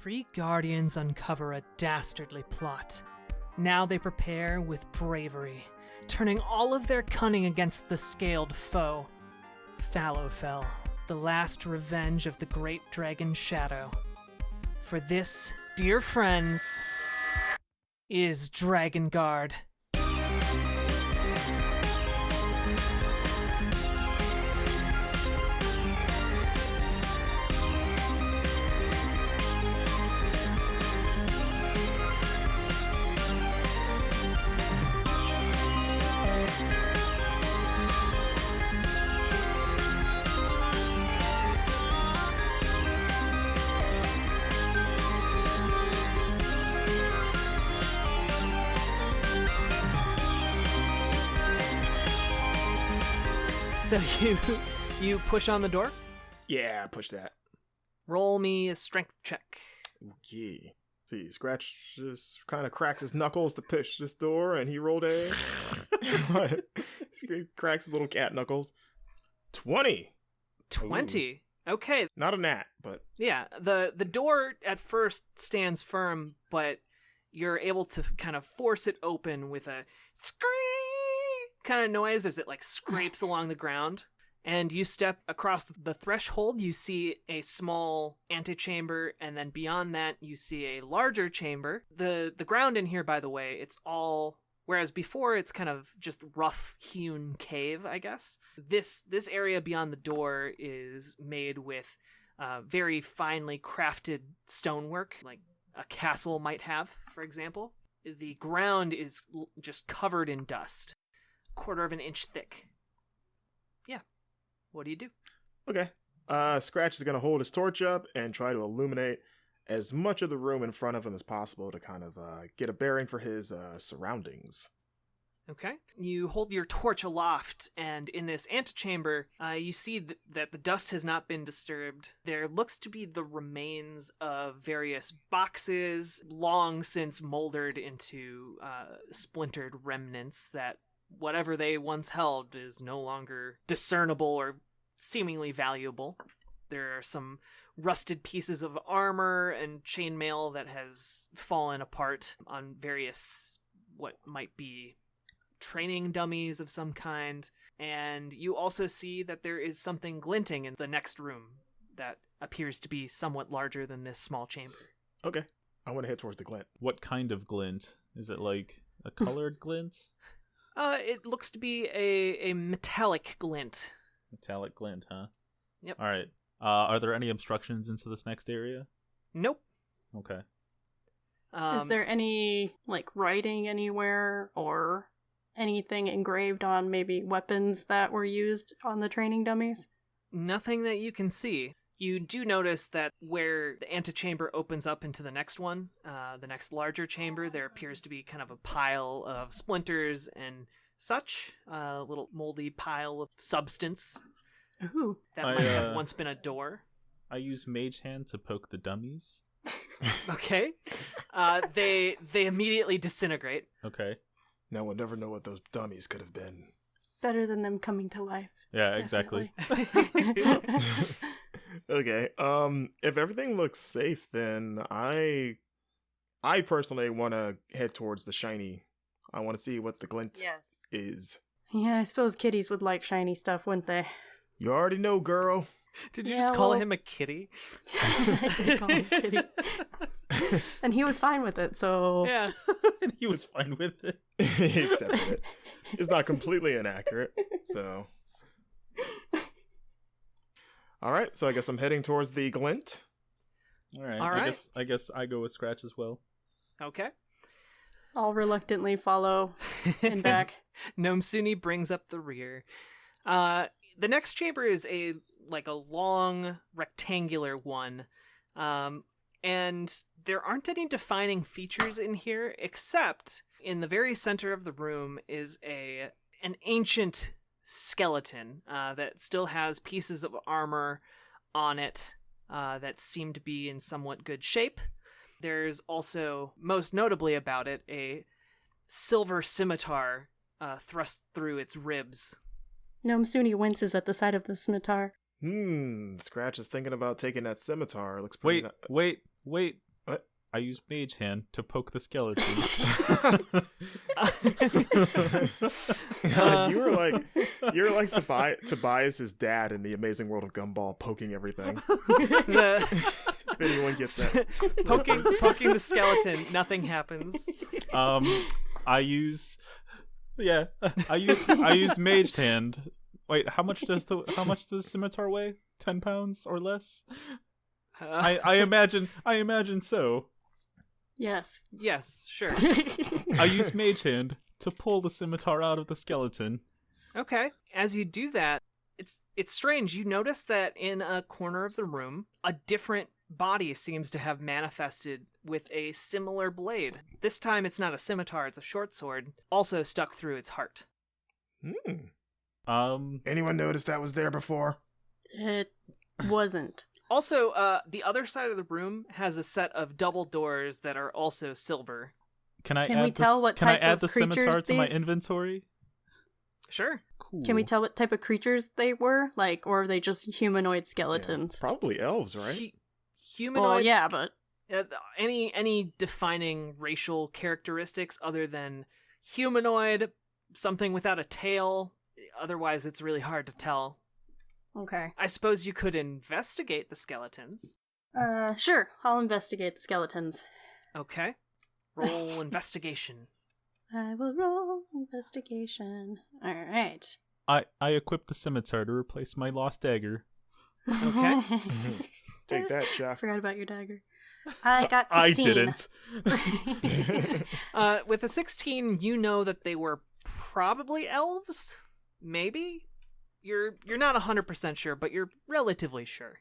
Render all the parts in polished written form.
three guardians uncover a dastardly plot. Now they prepare with bravery, turning all of their cunning against the scaled foe. Fallowfell, the last revenge of the great dragon Shadow. For this, dear friends, is Dragonguard. So you push on the door? Yeah, push that. Roll me a strength check. Okay. See, Scratch just kind of cracks his knuckles to push this door, and he rolled a... He cracks his little cat knuckles. 20! 20? Ooh. Okay. Not a gnat, but... Yeah, the door at first stands firm, but you're able to kind of force it open with a scream kind of noise as it like scrapes along the ground. And you step across the threshold, you see a small antechamber, and then beyond that you see a larger chamber. The ground in here, by the way, it's all, whereas before it's kind of just rough hewn cave, I guess. This area beyond the door is made with very finely crafted stonework, like a castle might have, for example. The ground is just covered in dust, 1/4 of an inch thick. Yeah. What do you do? Okay. Scratch is going to hold his torch up and try to illuminate as much of the room in front of him as possible to kind of get a bearing for his surroundings. Okay. You hold your torch aloft, and in this antechamber, you see that the dust has not been disturbed. There looks to be the remains of various boxes, long since moldered into splintered remnants that whatever they once held is no longer discernible or seemingly valuable. There are some rusted pieces of armor and chainmail that has fallen apart on various, what might be training dummies of some kind. And you also see that there is something glinting in the next room that appears to be somewhat larger than this small chamber. Okay. I want to head towards the glint. What kind of glint? Is it like a colored glint? It looks to be a metallic glint. Metallic glint, huh? Yep. All right. Are there any obstructions into this next area? Nope. Okay. Is there any, like, writing anywhere or anything engraved on maybe weapons that were used on the training dummies? Nothing that you can see. You do notice that where the antechamber opens up into the next one, the next larger chamber, there appears to be kind of a pile of splinters and such, a little moldy pile of substance. Ooh. That might have once been a door. I use Mage Hand to poke the dummies. Okay. They immediately disintegrate. Okay. Now we'll never know what those dummies could have been. Better than them coming to life. Yeah, exactly. Okay. If everything looks safe, then I personally want to head towards the shiny. I want to see what the glint is. Yeah, I suppose kitties would like shiny stuff, wouldn't they? You already know, girl. Did you just call him a kitty? I did call him a kitty. And he was fine with it, so... Yeah. And he was fine with it. He accepted it. It's not completely inaccurate, so... Alright, so I guess I'm heading towards the glint. Alright. All right. I guess I go with Scratch as well. Okay. I'll reluctantly follow in back. Nomsuni brings up the rear. The next chamber is a long rectangular one. And there aren't any defining features in here, except in the very center of the room is an ancient skeleton that still has pieces of armor on it that seem to be in somewhat good shape. There's also, most notably about it, a silver scimitar thrust through its ribs. Nomsuni winces at the sight of the scimitar. Scratch is thinking about taking that scimitar. It looks pretty... Wait. I use Mage Hand to poke the skeleton. You were like Tobias's dad in The Amazing World of Gumball, poking everything. If anyone gets that. poking the skeleton, nothing happens. I use Mage Hand. Wait, how much does the scimitar weigh? 10 pounds or less? I imagine so. Yes. Yes, sure. I use Mage Hand to pull the scimitar out of the skeleton. Okay. As you do that, it's strange. You notice that in a corner of the room, a different body seems to have manifested with a similar blade. This time it's not a scimitar, it's a short sword, also stuck through its heart. Anyone notice that was there before? It wasn't. Also, the other side of the room has a set of double doors that are also silver. Can I add the scimitar to my inventory? Sure. Cool. Can we tell what type of creatures they were? Like, or are they just humanoid skeletons? Yeah, probably elves, right? Humanoids. Well, yeah, but any defining racial characteristics other than humanoid, something without a tail. Otherwise, it's really hard to tell. Okay. I suppose you could investigate the skeletons. Sure. I'll investigate the skeletons. Okay. Roll investigation. I will roll investigation. All right. I equipped the scimitar to replace my lost dagger. Okay. Take that, Chuck. Forgot about your dagger. I got 16. I didn't. With a 16, you know that they were probably elves. Maybe. You're not 100% sure, but you're relatively sure.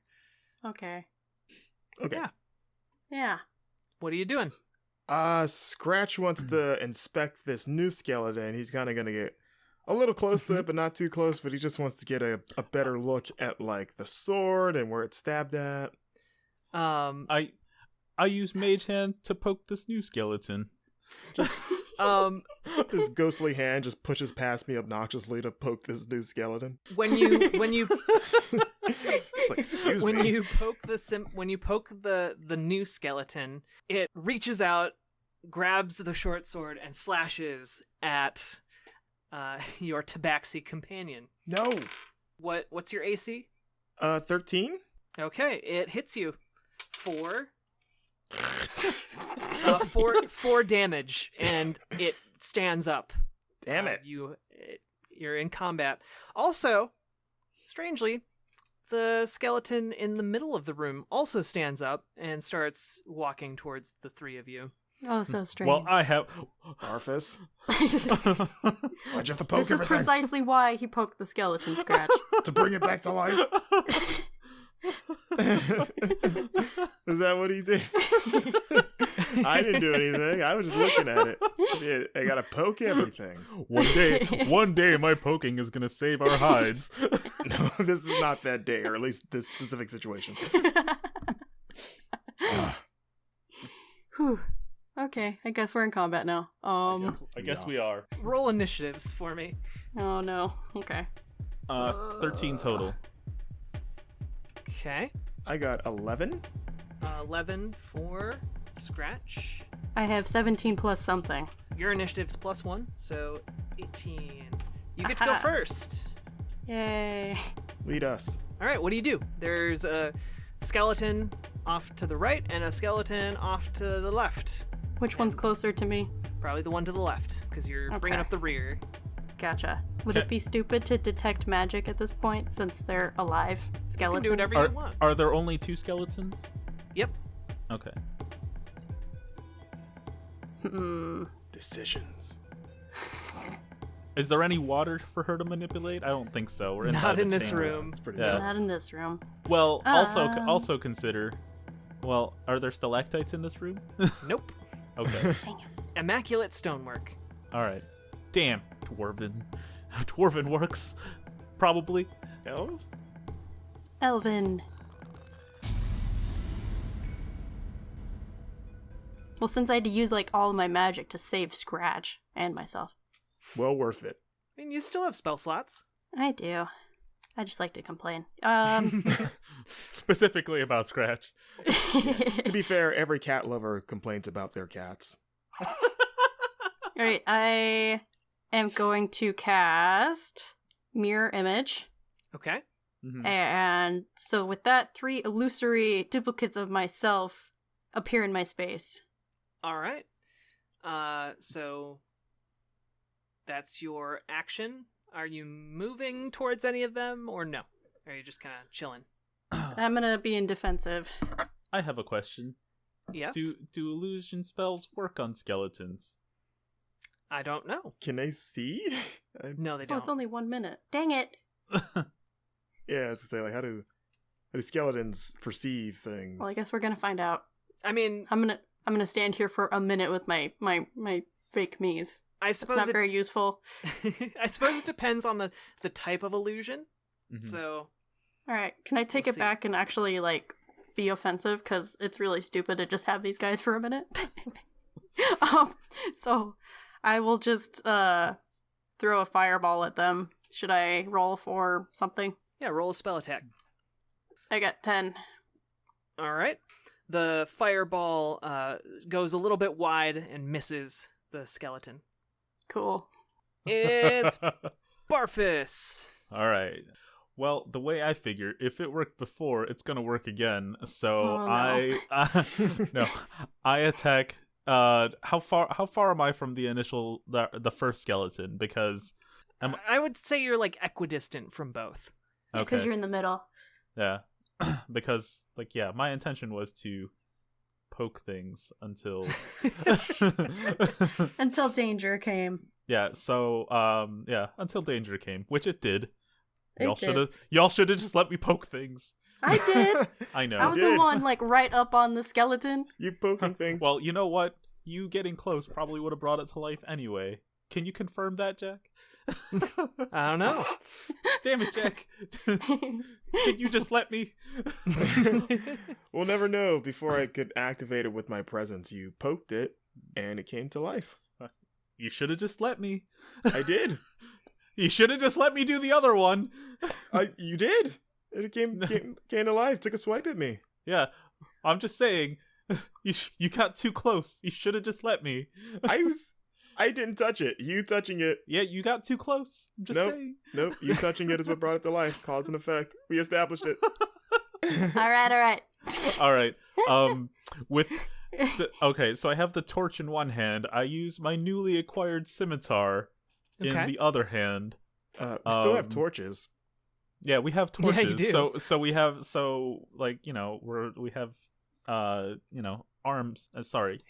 Okay. Okay. Yeah. What are you doing? Scratch wants to inspect this new skeleton. He's kind of going to get a little close to it, but not too close, but he just wants to get a better look at, like, the sword and where it's stabbed at. I use Mage Hand to poke this new skeleton. Just, his ghostly hand just pushes past me obnoxiously to poke this new skeleton. When you It's like, excuse when me. you poke the new skeleton, it reaches out, grabs the short sword, and slashes at your tabaxi companion. No. What's your AC? 13? Okay, it hits you. 4 damage, and it stands up. Damn it. You're in combat. Also, strangely, the skeleton in the middle of the room also stands up and starts walking towards the three of you. Oh, so strange. Well, I have... Arfus. Why'd you have to poke This is everything? precisely why he poked the skeleton, Scratch. To bring it back to life? Is that what he did? I didn't do anything. I was just looking at it. Yeah, I gotta poke everything. One day my poking is gonna save our hides. No, this is not that day, or at least this specific situation. Whew. Okay, I guess we're in combat now. I guess we are. Roll initiatives for me. Oh no. Okay. 13 total. Okay. I got 11. 11 for Scratch. I have 17 plus something. Your initiative's +1, so 18. You get to go first. Yay. Lead us. All right, what do you do? There's a skeleton off to the right and a skeleton off to the left. Which one's closer to me? Probably the one to the left, because you're bringing up the rear. Gotcha. Would it be stupid to detect magic at this point, since they're alive skeletons? You can do whatever you want. Are there only 2 skeletons? Yep. Okay. Decisions. Is there any water for her to manipulate? I don't think so. We're Not in this chamber. room. It's pretty Yeah. Not in this room. Well, also consider. Well, are there stalactites in this room? Nope. Okay. Dang it. Immaculate stonework. All right. Damn, dwarven works. Probably. Elves? Elvin. Well, since I had to use like all of my magic to save Scratch and myself. Well worth it. I mean, you still have spell slots. I do. I just like to complain. Specifically about Scratch. To be fair, every cat lover complains about their cats. Alright, I am going to cast Mirror Image. Okay. Mhm. And so with that, 3 illusory duplicates of myself appear in my space. All right. So that's your action. Are you moving towards any of them or no? Or are you just kind of chilling? I'm gonna be in defensive. I have a question. Yes. Do illusion spells work on skeletons? I don't know. Can they see? No, they Oh, don't. it's only 1 minute. Dang it. Yeah, I was to say, like, how do skeletons perceive things? Well, I guess we're gonna find out. I mean, I'm gonna stand here for a minute with my fake me's. I It's suppose not very useful. I suppose it depends on the type of illusion. Mhm. So All right, can I take We'll it see. back and actually like be offensive because it's really stupid to just have these guys for a minute? So I will just throw a fireball at them. Should I roll for something? yeah, roll a spell attack. I got 10. All right. The fireball goes a little bit wide and misses the skeleton. Cool. It's Barfus. All right. Well, the way I figure, if it worked before, it's gonna work again. So Oh, no. no, I attack. How far am I from the initial the first skeleton? Because I would say you're like equidistant from both. Because okay, you're in the middle. yeah, because like yeah, my intention was to poke things until Until danger came. yeah. So yeah, until danger came, which it did. It did. Y'all should have just let me poke things. I did. I know. I was did. the one like right up on the skeleton. You poking things. Well, you know what? You getting close probably would have brought it to life anyway. Can you confirm that, Jack? I don't know. Damn it, Jack. Can you just let me? We'll never know. Before I could activate it with my presence, you poked it, and it came to life. You should have just let me. I did. You should have just let me do the other one. You did. It came to life. Took a swipe at me. Yeah, I'm just saying. You got too close. You should have just let me. I didn't touch it. You touching it. Yeah, you got too close. I'm just saying. Nope. You touching it is what brought it to life. Cause and effect. We established it. All right. All right. Okay, so I have the torch in one hand. I use my newly acquired scimitar in Okay. the other hand. We still have torches. Yeah, we have torches. Yeah, you do. So we have like we have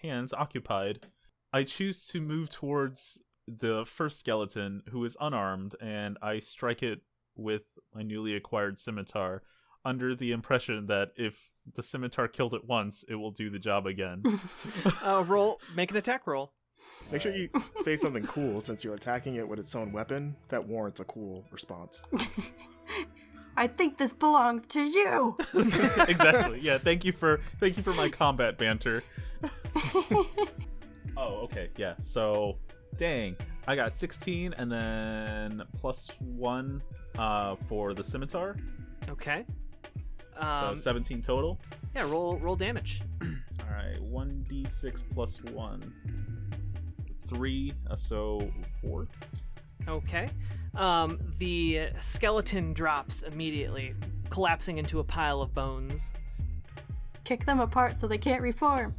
hands occupied. I choose to move towards the first skeleton who is unarmed, and I strike it with my newly acquired scimitar, under the impression that if the scimitar killed it once, it will do the job again. Make an attack roll. Make sure you say something cool since you're attacking it with its own weapon. That warrants a cool response. I think this belongs to you. Exactly. Yeah. Thank you for my combat banter. Oh, okay. Yeah. So, dang, I got 16 and then +1 for the scimitar. Okay. So 17 total. Yeah, roll damage. All right, 1d6 plus 1. 3, so 4. Okay. The skeleton drops immediately, collapsing into a pile of bones. Kick them apart so they can't reform.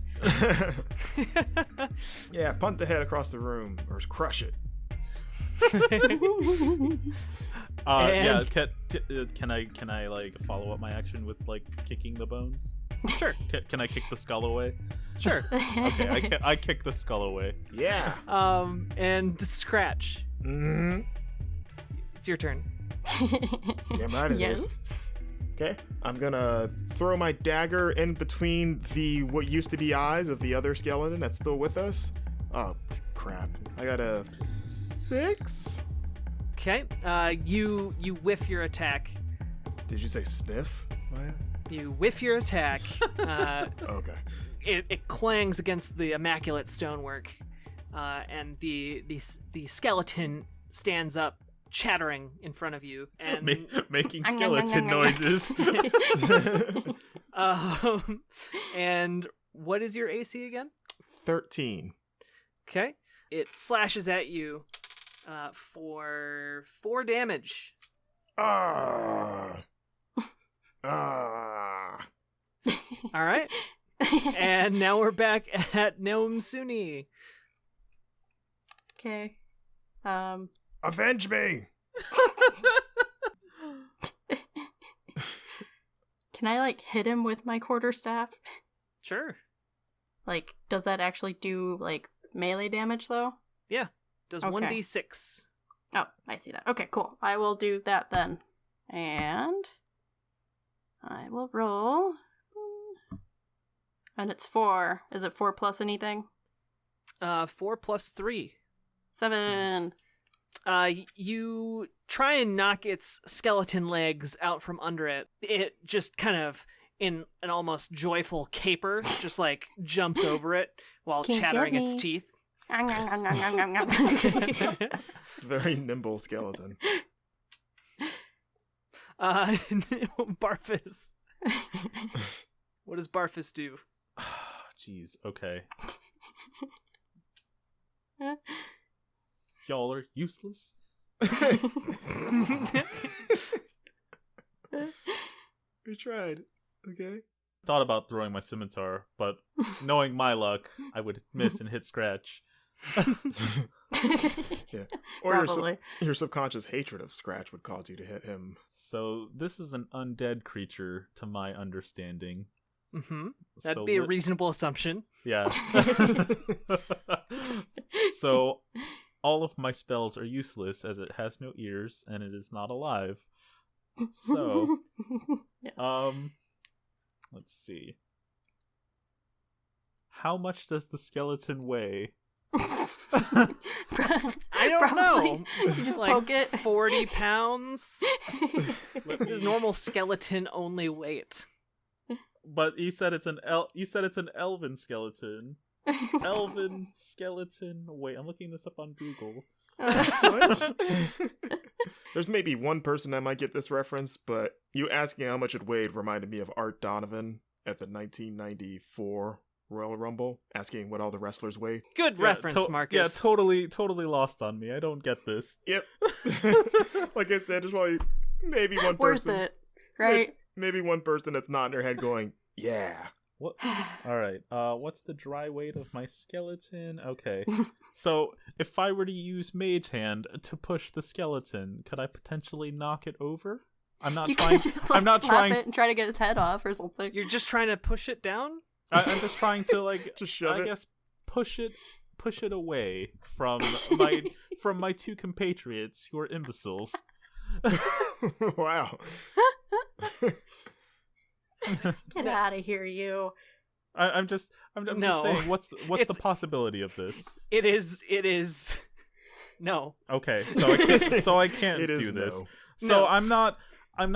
Yeah, punt the head across the room or crush it. Yeah. Can I like follow up my action with like kicking the bones? Sure. Can I kick the skull away? Sure. Okay, I kick the skull away. Yeah. And the Scratch. Mm-hmm. It's your turn. Damn right it Yes. is. Okay, I'm gonna throw my dagger in between the what used to be eyes of the other skeleton that's still with us. Oh crap! I got a 6. Okay. You whiff your attack. Did you say sniff, Maya? You whiff your attack. Okay. It clangs against the immaculate stonework, and the skeleton stands up, chattering in front of you and making skeleton noises. And what is your AC again? 13. Okay. It slashes at you for 4 damage. Ah. All right. And now we're back at Noamsuni. Okay. Avenge me! Can I, like, hit him with my quarterstaff? Sure. Like, does that actually do, like, melee damage, though? Yeah. Does Okay. 1d6. Oh, I see that. Okay, cool. I will do that then. And I will roll. And it's 4. Is it 4 plus anything? 4 plus 3. 7. You try and knock its skeleton legs out from under it. It just kind of, in an almost joyful caper, just like jumps over it while Can't chattering get its me. teeth. Very nimble skeleton. Barfus. What does Barfus do? Jeez, okay. Y'all are useless. We tried. Okay. Thought about throwing my scimitar, but knowing my luck, I would miss and hit Scratch. Yeah. Or Probably. your subconscious hatred of Scratch would cause you to hit him. So this is an undead creature, to my understanding. Mm-hmm. That'd So be a reasonable assumption. Yeah. So all of my spells are useless as it has no ears and it is not alive. So, Yes. let's see. How much does the skeleton weigh? I don't know. You just Like poke it. 40 pounds? Is normal skeleton only weight? But you said it's an elven skeleton. Elven skeleton. Wait, I'm looking this up on Google. What? There's maybe one person that might get this reference, but you asking how much it weighed reminded me of Art Donovan at the 1994 Royal Rumble, asking what all the wrestlers weigh. Good reference, Marcus. Yeah, totally lost on me. I don't get this. Yep. Like I said, there's probably maybe one Worth person. it, right? Maybe one person that's not in their head going, yeah. What? All right. What's the dry weight of my skeleton? Okay. So if I were to use Mage Hand to push the skeleton, could I potentially knock it over? I'm not You trying. could just, like, I'm not slap trying. it and try to get its head off or something. You're just trying to push it down? I'm just trying to like. Just shove I it. guess push it away from my two compatriots who are imbeciles. Wow. Get out of here, you. I'm just No. saying. What's the It's- possibility of this? It is. No. Okay, so I can't It is do this. no. So No. I'm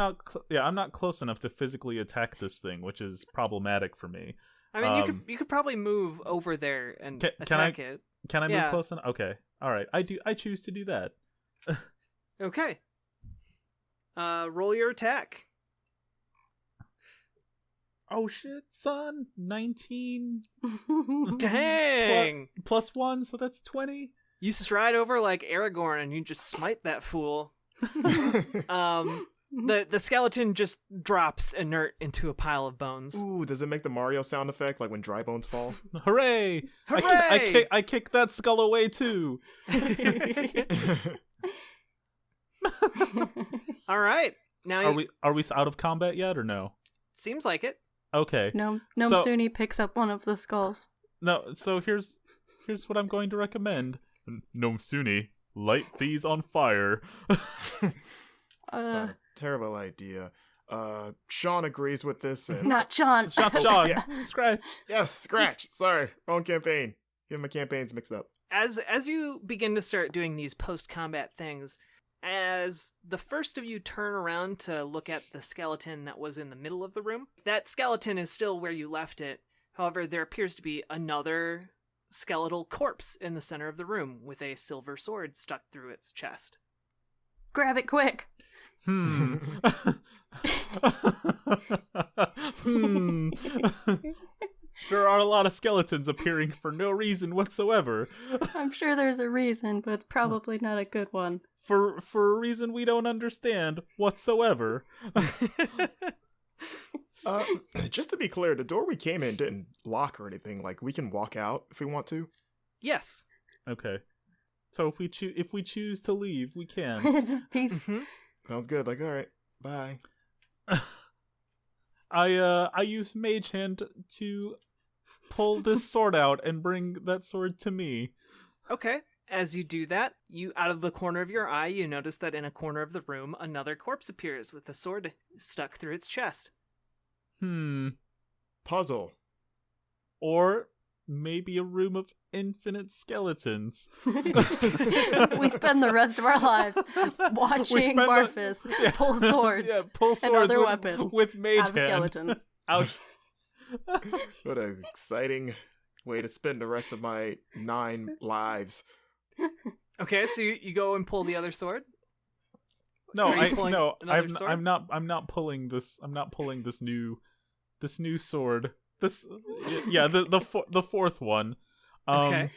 not close enough to physically attack this thing, which is problematic for me. I mean, you could probably move over there and Can I- attack it. Can I move Yeah. close enough? Okay. All right. I choose to do that. Okay. Roll your attack. Oh shit, son. 19 Dang! plus 1, so that's 20. You stride over like Aragorn and you just smite that fool. The skeleton just drops inert into a pile of bones. Ooh, does it make the Mario sound effect like when dry bones fall? Hooray! Hooray! I kick that skull away too. All right. Now Are we out of combat yet or no? seems like it. Okay. No, So- Nomsuni picks up one of the skulls. No, so here's what I'm going to recommend. Nomsuni, light these on fire. It's not a terrible idea. Sean agrees with this. And... Not Sean. Sean, yeah. Scratch. Yes, Scratch. Sorry, wrong campaign. Get my campaigns mixed up. As you begin to start doing these post-combat things, as the first of you turn around to look at the skeleton that was in the middle of the room, that skeleton is still where you left it. However, there appears to be another skeletal corpse in the center of the room with a silver sword stuck through its chest. Grab it quick. Hmm. There are a lot of skeletons appearing for no reason whatsoever. I'm sure there's a reason, but it's probably not a good one. For a reason we don't understand whatsoever. Just to be clear, the door we came in didn't lock or anything. Like, we can walk out if we want to. Yes. Okay. So if we choose to leave, we can. Just peace. Mm-hmm. Sounds good. Like, all right, bye. I use Mage Hand to pull this sword out and bring that sword to me. Okay. As you do that, you out of the corner of your eye, you notice that in a corner of the room, another corpse appears with a sword stuck through its chest. Puzzle. Or maybe a room of infinite skeletons. We spend the rest of our lives just watching Barfus pull swords, and other weapons with Mage out of Hand. skeletons. Out. What an exciting way to spend the rest of my 9 lives. Okay, so you go and pull the other sword? No, Are you pulling another sword? I'm not pulling this. I'm not pulling this new sword. The fourth one. Okay.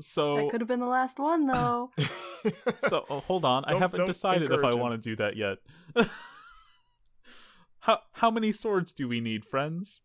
So That could have been the last one, though. So hold on, I haven't don't decided if I encourage him. want to do that yet. How many swords do we need, friends?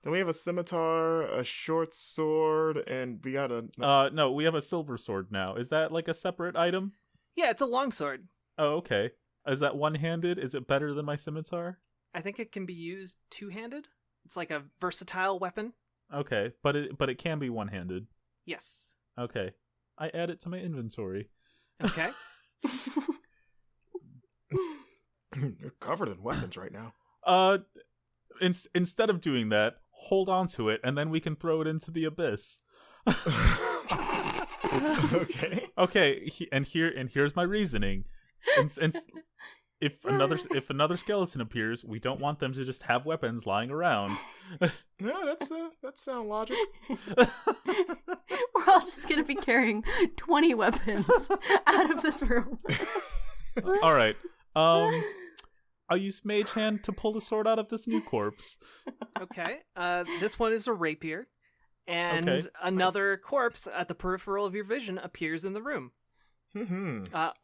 Then we have a scimitar, a short sword, and we got a... No, we have a silver sword now. Is that like a separate item? Yeah, it's a longsword. Oh, okay. Is that one-handed? Is it better than my scimitar? I think it can be used two-handed. It's like a versatile weapon. Okay, but it can be one-handed. Yes. Okay. I add it to my inventory. Okay. You're covered in weapons right now. Instead of doing that, hold on to it, and then we can throw it into the abyss. Okay. Okay, here's my reasoning. And if another skeleton appears, we don't want them to just have weapons lying around. No, that's sound logic. We're all just gonna be carrying 20 weapons out of this room. All right. I'll use Mage Hand to pull the sword out of this new corpse. Okay. This one is a rapier. And Okay, another corpse at the peripheral of your vision appears in the room.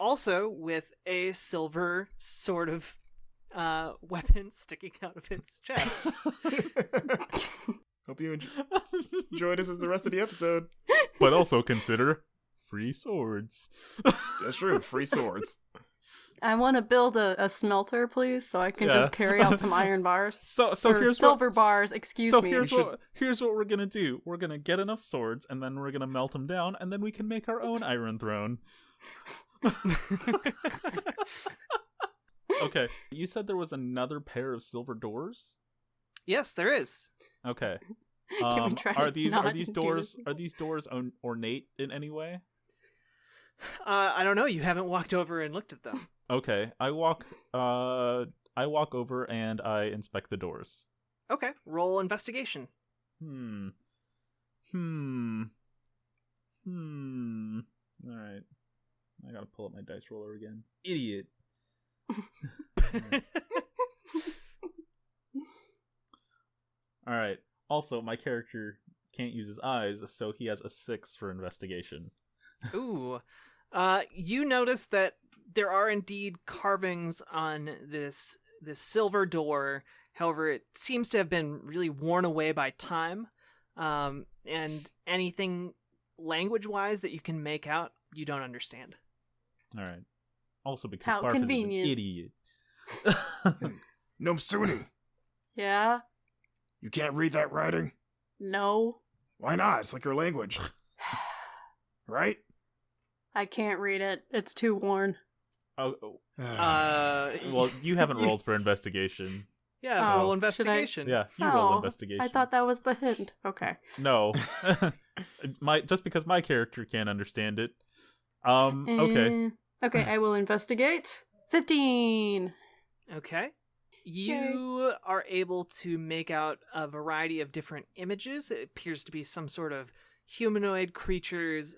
Also with a silver sort of weapon sticking out of its chest. Hope you enjoy this as the rest of the episode. But also consider free swords. That's true, free swords. I want to build a smelter, please, so I can just carry out some iron bars. So or here's silver bars, excuse me. Here's what we're gonna do. We're gonna get enough swords, and then we're gonna melt them down, and then we can make our own iron throne. Okay, you said there was another pair of silver doors. Yes, there is. Okay. Can we try are to these not do doors this? are these doors ornate in any way? I don't know. You haven't walked over and looked at them. Okay, I walk over and I inspect the doors. Okay. Roll investigation. All right. I gotta pull up my dice roller again. Idiot. All right. Also, my character can't use his eyes, so he has a 6 for investigation. Ooh. You notice that there are indeed carvings on this silver door. However, it seems to have been really worn away by time. And anything language-wise that you can make out, you don't understand. All right. Also, because How Barfus convenient. is an idiot. No Suni. Yeah? You can't read that writing? No. Why not? It's like your language. Right? I can't read it. It's too worn. Oh, Uh, well, you haven't rolled for investigation. Yeah, Oh, roll should I- investigation. Yeah, you roll Oh, investigation. I thought that was the hint. Okay. No. Just because my character can't understand it. Okay. Okay, I will investigate. 15. Okay. You are able to make out a variety of different images. It appears to be some sort of humanoid creatures,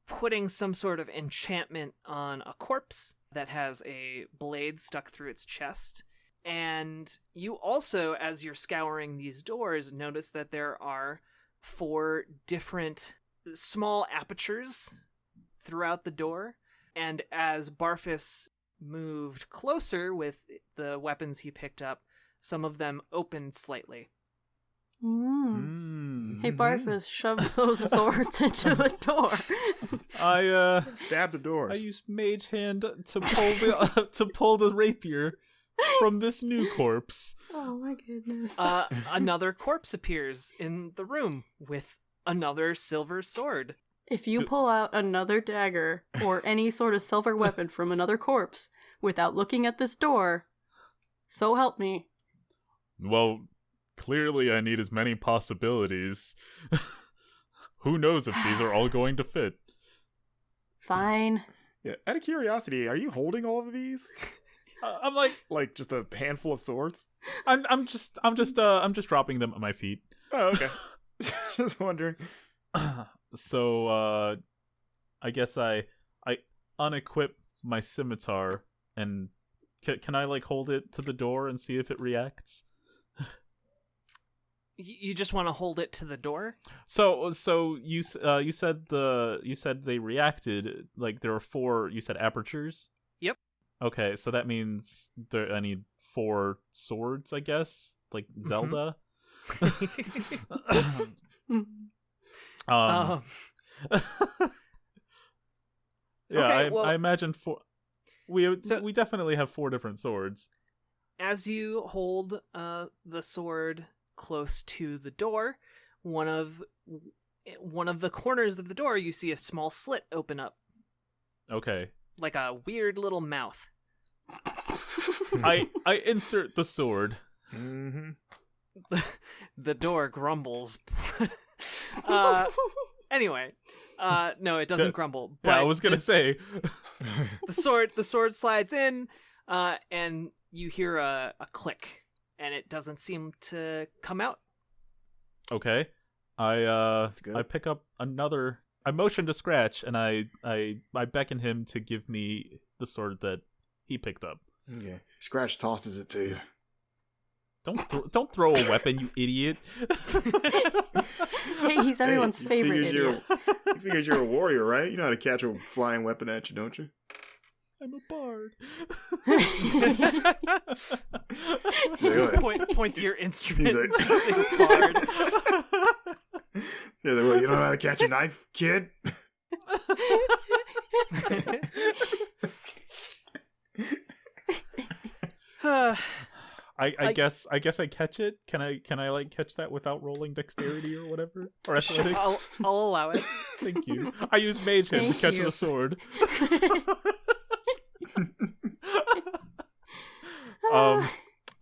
putting some sort of enchantment on a corpse that has a blade stuck through its chest. And you also, as you're scouring these doors, notice that there are 4 different small apertures throughout the door. And as Barfus moved closer with the weapons he picked up, some of them opened slightly. Hey, Barfus, shove those swords into the door. I Stab the doors. I used Mage Hand to pull to pull the rapier from this new corpse. Oh my goodness. Another corpse appears in the room with another silver sword. If you pull out another dagger or any sort of silver weapon from another corpse without looking at this door, so help me. Well, clearly I need as many possibilities. Who knows if these are all going to fit? Fine. Yeah, out of curiosity, are you holding all of these? I'm like just a handful of swords? I'm just dropping them at my feet. Oh, okay. Just wondering. So I guess I unequip my scimitar and can I like hold it to the door and see if it reacts? You just want to hold it to the door? So you said they reacted, like there were 4, you said, apertures? Yep. Okay, so that means I need 4 swords, I guess, like Zelda. Yeah, Okay, well, I imagine 4. We definitely have 4 different swords. As you hold the sword close to the door, one of the corners of the door, you see a small slit open up. Okay. Like a weird little mouth. I insert the sword. Mm-hmm. The door grumbles. Anyway, no, it doesn't grumble. But yeah, I was gonna say the sword slides in, and you hear a click, and it doesn't seem to come out. Okay, I good. pick up another. I motion to Scratch, and I beckon him to give me the sword that he picked up. Okay. Scratch tosses it to you. Don't throw a weapon, you idiot. Hey, he's everyone's favorite idiot. He figures you're a warrior, right? You know how to catch a flying weapon at you, don't you? I'm a bard. Point to your instrument. He's like, sing bard. Yeah, well, you know how to catch a knife, kid? I guess I catch it. Can I like catch that without rolling dexterity or whatever? Or athletics? I'll allow it. Thank you. I use Mage Hand to catch the sword.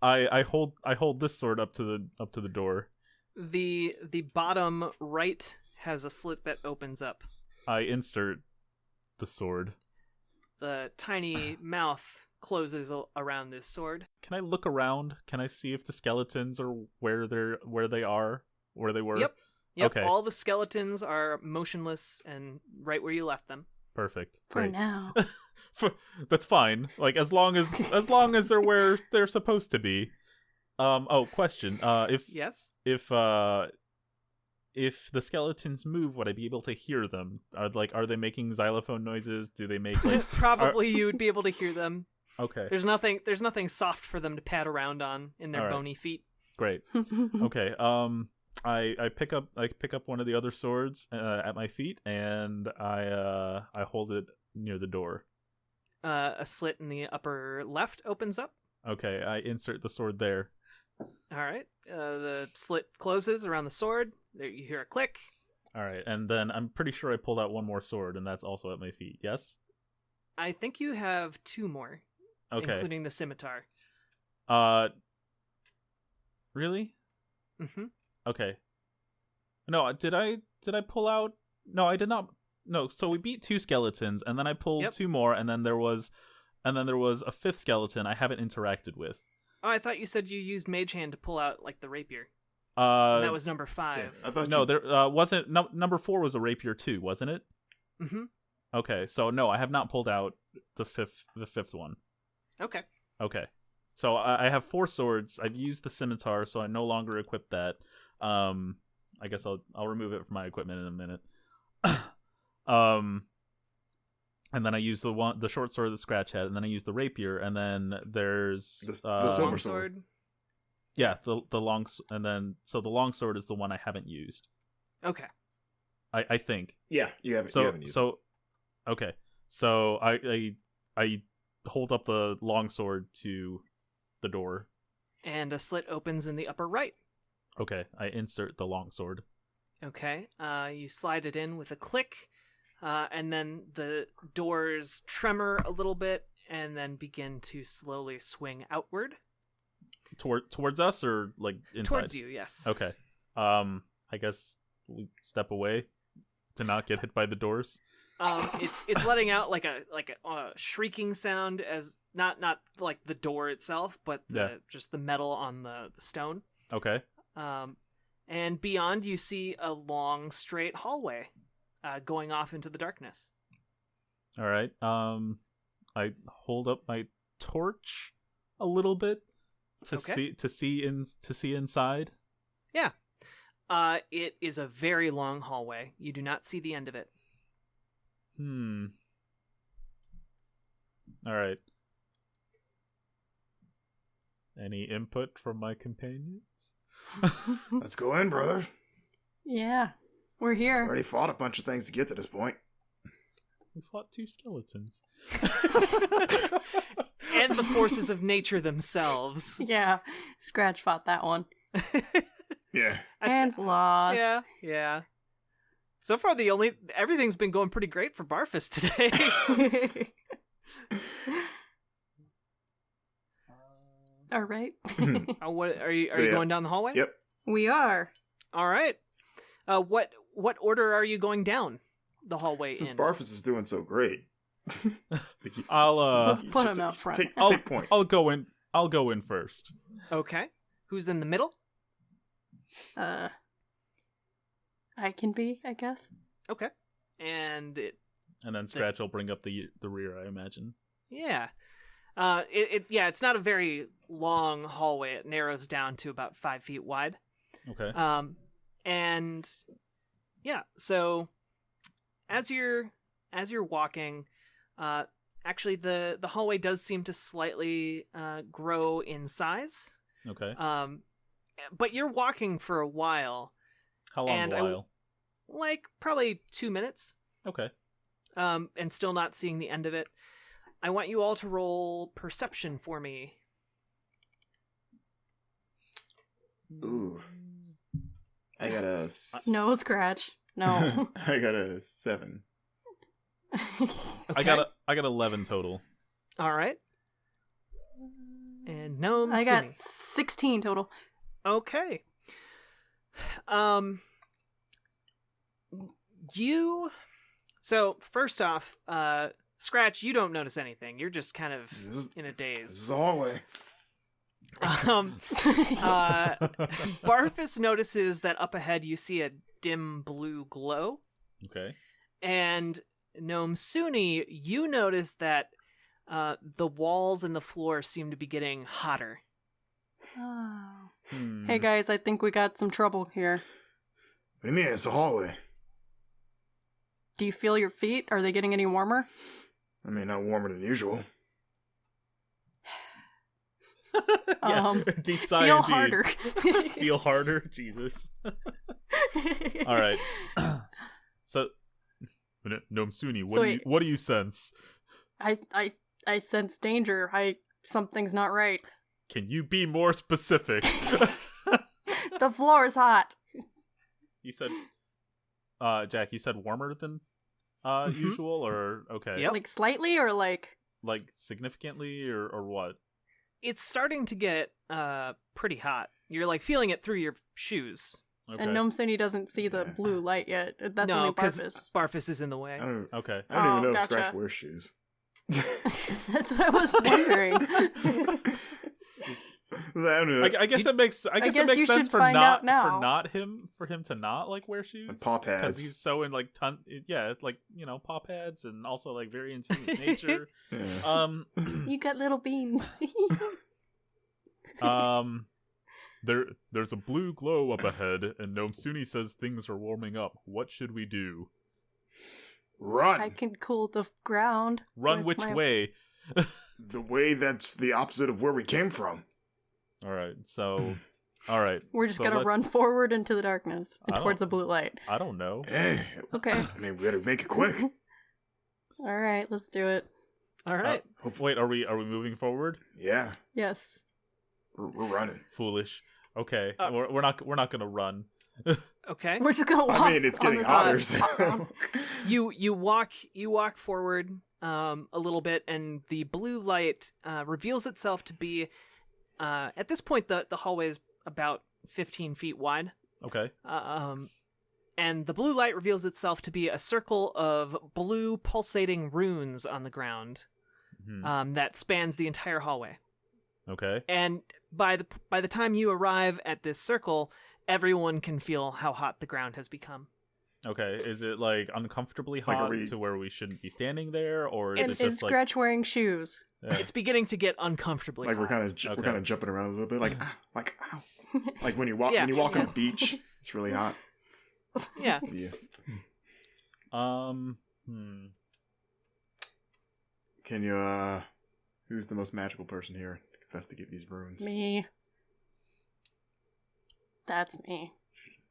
I hold this sword up to the door. The bottom right has a slit that opens up. I insert the sword. The tiny mouth closes around this sword. Can I look around? Can I see if the skeletons are where they were? Yep. Okay. All the skeletons are motionless and right where you left them. Perfect. For Great. now. That's fine. Like as long as they're where they're supposed to be. Question. Yes. If the skeletons move, would I be able to hear them? Are they making xylophone noises? Do they make like Probably you would be able to hear them. Okay. There's nothing soft for them to pat around on in their bony feet. Great. Okay. I pick up one of the other swords at my feet, and I hold it near the door. A slit in the upper left opens up. Okay, I insert the sword there. All right. The slit closes around the sword. There you hear a click. All right, and then I'm pretty sure I pulled out one more sword, and that's also at my feet. Yes. I think you have 2 more, including the scimitar. Really? Mm-hmm. Okay. No, did I pull out? No, I did not. No, so we beat 2 skeletons, and then I pulled 2 more, and then there was a 5th skeleton I haven't interacted with. Oh, I thought you said you used Mage Hand to pull out like the rapier. And that was number 5. Yeah, I thought there wasn't. Number 4 was a rapier too, wasn't it? Mm-hmm. Okay, so no, I have not pulled out the fifth one. Okay. Okay. So I have 4 swords. I've used the scimitar, so I no longer equip that. I guess I'll remove it from my equipment in a minute. And then I use the short sword that Scratch had, and then I use the rapier, and then there's the silver sword. Yeah, the long, and then so the long sword is the one I haven't used. Okay. I think. Yeah, you haven't. Used it. Okay. So I hold up the long sword to the door. And a slit opens in the upper right. Okay, I insert the long sword. Okay. You slide it in with a click, and then the doors tremor a little bit, and then begin to slowly swing outward. Towards us, or like inside? Towards you, yes. Okay. I guess we step away to not get hit by the doors. It's letting out like a shrieking sound, as not like the door itself, but just the metal on the stone. Okay. And beyond, you see a long, straight hallway going off into the darkness. All right. I hold up my torch a little bit to see inside. Yeah. It is a very long hallway. You do not see the end of it. All right. Any input from my companions? Let's go in, brother. Yeah, we're here. Already fought a bunch of things to get to this point. We fought 2 skeletons. And the forces of nature themselves. Yeah, Scratch fought that one. Yeah. And lost. Yeah. So far, everything's been going pretty great for Barfus today. All right. What are you going down the hallway? Yep. We are. All right. What order are you going down the hallway Since in? Barfus is doing so great, I'll Let's put him out front. Take point. I'll go in first. Okay. Who's in the middle? I can be, I guess. Okay. And then Scratch will bring up the rear, I imagine. Yeah. It's not a very long hallway. It narrows down to about 5 feet wide. Okay. And yeah, so as you're walking, actually the hallway does seem to slightly grow in size. Okay. But you're walking for a while. How long a while? Like probably 2 minutes. Okay. And still not seeing the end of it. I want you all to roll perception for me. Ooh. I got a... No, Scratch. No. I got a 7. Okay. I got 11 total. All right. And Gnome I got Sumi. 16 total. Okay. So first off, Scratch, you don't notice anything. You're just kind of in a daze. This is a hallway. Barfus notices that up ahead you see a dim blue glow. Okay. And Gnome Suni, you notice that the walls and the floor seem to be getting hotter. Oh. Hey guys, I think we got some trouble here. What do you mean? It's a hallway. Do you feel your feet? Are they getting any warmer? I mean, not warmer than usual. Deep sigh. Feel indeed. harder. Feel harder? Jesus. All right. So, Gnome Suni, what do you sense? I sense danger. Something's not right. Can you be more specific? The floor is hot. You said, Jack, you said warmer than usual, or okay? Yep. Like slightly, or like significantly, or what? It's starting to get pretty hot. You're like feeling it through your shoes. Okay. And Gnome Suni doesn't see the blue light yet. That's only Barfus. Barfus is in the way. I don't Okay. even know if gotcha. Scratch wears shoes. That's what I was wondering. I guess it makes. I guess it guess you makes sense should for find not out now. for not him for him to not like wear shoes. And paw Because pads. he's so in like like paw pads and also like very in tune with nature. Yeah. You got little beans. There's a blue glow up ahead, and Nomsuni says things are warming up. What should we do? Run! I can cool the ground. Run with which my- way? The way that's the opposite of where we came from. All right, so, all right. We're just so gonna let's- run forward into the darkness and I towards the don't- blue light. I don't know. Hey. Okay. I mean, we gotta make it quick. All right, let's do it. All right. Wait, are we moving forward? Yeah. Yes. We're running. Foolish. Okay, we're not gonna run. Okay. We're just gonna walk. I mean, it's on getting this hotter. island. So. You walk forward a little bit, and the blue light reveals itself to be at this point the hallway is about 15 feet wide. Okay. And the blue light reveals itself to be a circle of blue pulsating runes on the ground that spans the entire hallway. Okay. And by the time you arrive at this circle, everyone can feel how hot the ground has become. Okay. Is it like uncomfortably Like, hot to where we shouldn't be standing there, or And is it is just like Scratch wearing shoes? yeah. It's beginning to get uncomfortably Like hot. we're kind of jumping around a little bit, like ow. Like when you walk Yeah. on the beach, it's really hot. Yeah. Yeah. Can you who's the most magical person here to investigate these runes? Me. That's me.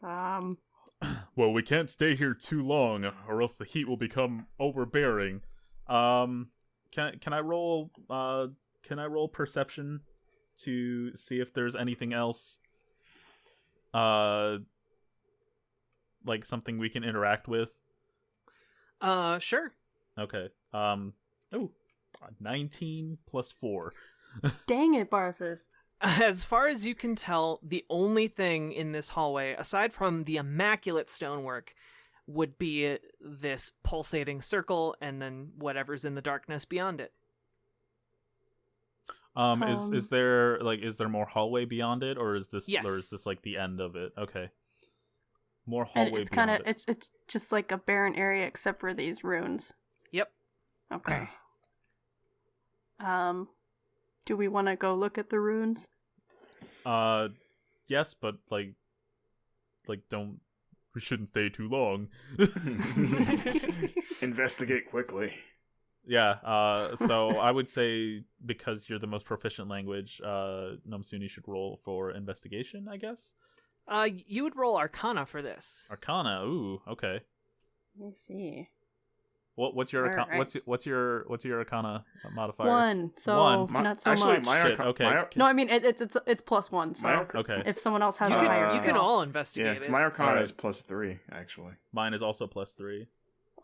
Well, we can't stay here too long, or else the heat will become overbearing. Can I roll perception to see if there's anything else, like something we can interact with? Sure. Okay. 19 plus 4. Dang it, Barfus. As far as you can tell, the only thing in this hallway, aside from the immaculate stonework, would be this pulsating circle and then whatever's in the darkness beyond it. Is there more hallway beyond it, or is this Yes. or is this like the end of it? Okay. More And hallway it's beyond kind of it. it's just like a barren area except for these runes. Yep. Okay. Do we want to go look at the runes? Yes, but like don't we shouldn't stay too long. Investigate quickly. Yeah, so I would say because you're the most proficient language, Nomsuni should roll for investigation, I guess. You would roll Arcana for this. Arcana, ooh, okay. Let me see. What's your Alright. what's your Arcana modifier? 1, so One. not so Actually, much. my Shit, arcana. okay. No, I mean it's +1. So Okay. if someone else has You a higher can skill. all Yeah, investigate it's it. my arcana Alright. is +3 actually. Mine is also +3.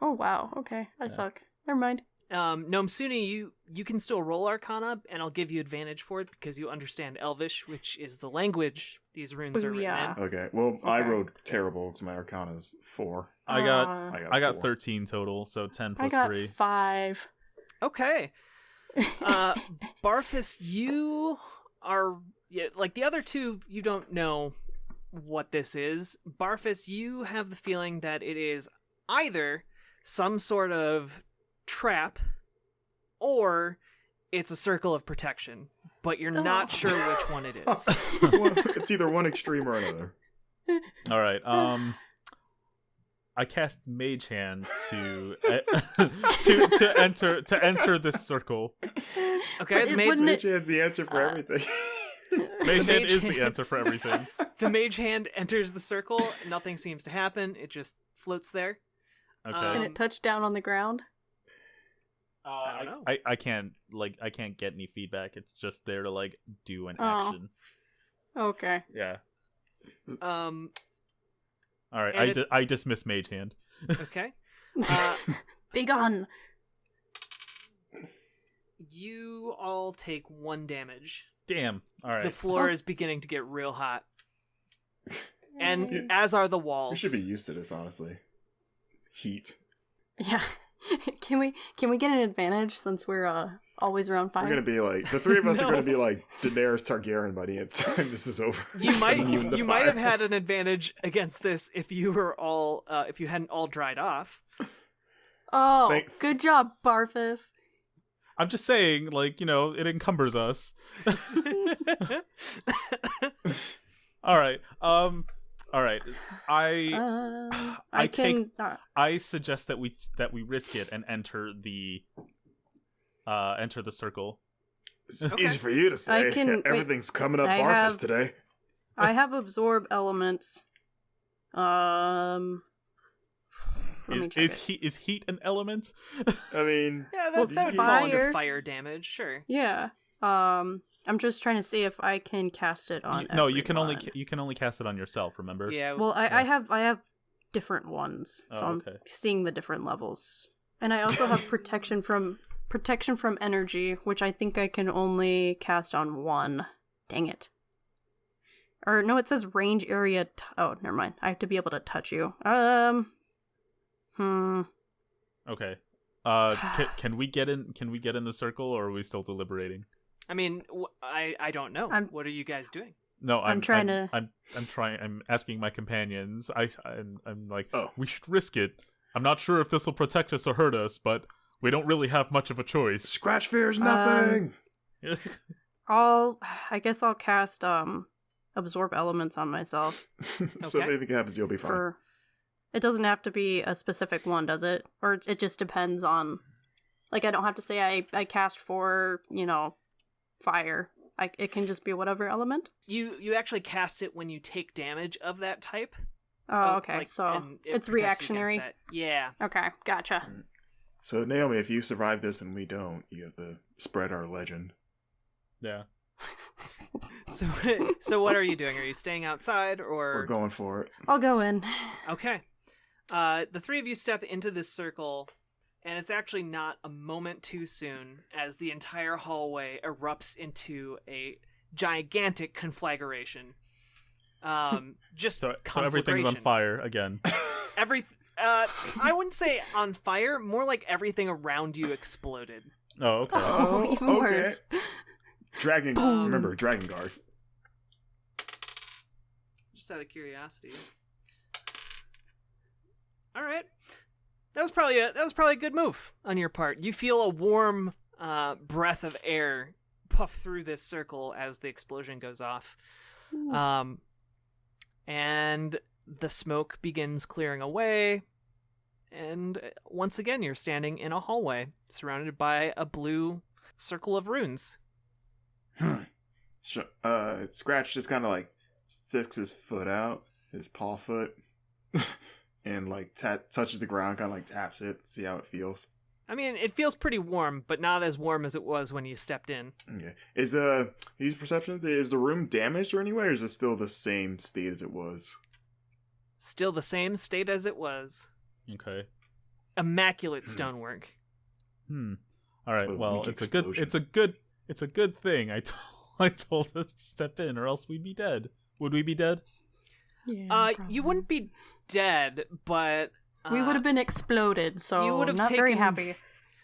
Oh wow. Okay, I suck. Never mind. Nomsuni, you can still roll Arcana, and I'll give you advantage for it because you understand Elvish, which is the language these runes are written Booyah. in. Okay. Well, I Okay. rolled terrible because my arcana is 4. I got I got 4. 4. 13 total, so 10 I plus got 3. 5. Okay. Barfus, you are like the other two. You don't know what this is. Barfus, you have the feeling that it is either some sort of trap or it's a circle of protection, but you're not sure which one it is. It's either one extreme or another. All right. I cast Mage Hand to to enter this circle. Okay, But the wouldn't Mage Hand's the answer for everything. Mage Hand Mage is Hand. the answer for everything. the mage hand enters the circle. Nothing seems to happen. It just floats there. Okay. Can it touch down on the ground? I don't know. I can't get any feedback. It's just there to like do an Oh. action. Okay. Yeah. Um. All right. And I dismiss Mage Hand. Okay. Be gone. You all take 1 damage. Damn. All right. The floor is beginning to get real hot, and Yeah. as are the We walls. should be used to this, honestly. Heat. Yeah. Can we get an advantage since we're always around fire? We're gonna be like the three of us are gonna be like Daenerys Targaryen by the time this is over. You might Immune to you fire. might have had an advantage against this if you were all if you hadn't all dried off. Oh, good job, Barfus. I'm just saying, like, it encumbers us. All right. All right. I suggest that we risk it and enter the circle. It's easy for you to say. Everything's coming up Barfus today. I have absorb elements. Is heat an element? I mean, yeah, that would fall under fire damage, sure. Yeah. I'm just trying to see if I can cast it on. No, you can only cast it on yourself. Remember? Yeah. Well, I have different ones, so I'm seeing the different levels, and I also have protection from energy, which I think I can only cast on one. Dang it. Or no, it says range area. Oh, never mind. I have to be able to touch you. Okay. Can we get in the circle, or are we still deliberating? I mean, I don't know. What are you guys doing? No, I'm trying to. I'm asking my companions. I'm like, we should risk it. I'm not sure if this will protect us or hurt us, but we don't really have much of a choice. Scratch fears nothing. I guess I'll cast absorb elements on myself. So if anything happens, you'll be fine. It doesn't have to be a specific one, does it? Or it just depends on... Like, I don't have to say I cast for, fire. It can just be whatever element? You actually cast it when you take damage of that type. Oh, okay. So it's reactionary? Yeah. Okay, gotcha. So, Naomi, if you survive this and we don't, you have to spread our legend. Yeah. So what are you doing? Are you staying outside, or... We're going for it. I'll go in. Okay. The three of you step into this circle, and it's actually not a moment too soon as the entire hallway erupts into a gigantic conflagration. So everything's on fire again. I wouldn't say on fire, more like everything around you exploded. Oh, okay. Oh, even worse. Remember, Dragonguard. Just out of curiosity. All right, that was probably a good move on your part. You feel a warm breath of air puff through this circle as the explosion goes off, and the smoke begins clearing away. And once again, you're standing in a hallway surrounded by a blue circle of runes. Scratch just kind of like sticks his foot out, his paw foot, and like touches the ground, kind of like taps it, see how it feels. I mean, it feels pretty warm, but not as warm as it was when you stepped in. Okay. Use perception. Is the room damaged or anyway, or is it still the same state as it was? Still the same state as it was. Okay. Immaculate stonework. All right. Well, it's a good thing I told us to step in, or else we'd be dead. Would we be dead? Yeah. You wouldn't be dead, but we would have been exploded. So you would have not very happy.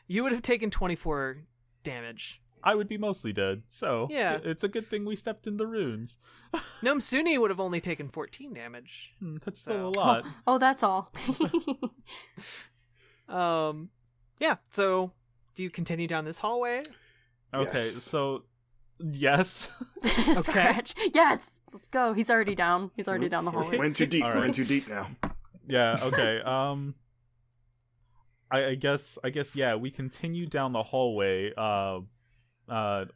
You would have taken 24 damage. I would be mostly dead. So yeah, it's a good thing we stepped in the runes. Gnome Suni would have only taken 14 damage. That's still a lot. Oh, that's all. Yeah. So, do you continue down this hallway? Okay. Yes. So, yes. Scratch. Yes. Let's go. He's already down. He's already down the hallway. Went too deep. Right. Went too deep now. Yeah. Okay. I guess. Yeah. We continue down the hallway.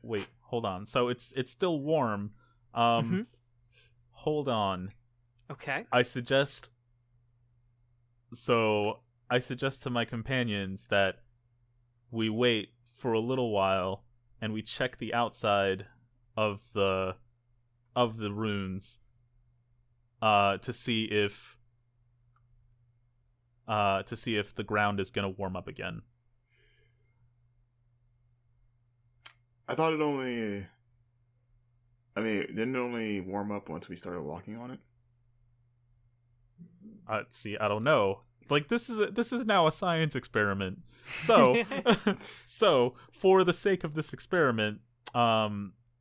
Wait. Hold on. So it's still warm. Hold on. Okay. I suggest to my companions that we wait for a little while and we check the outside of the runes to see if the ground is going to warm up again. I thought didn't it only warm up once we started walking on it? I don't know. Like this is now a science experiment. So so for the sake of this experiment,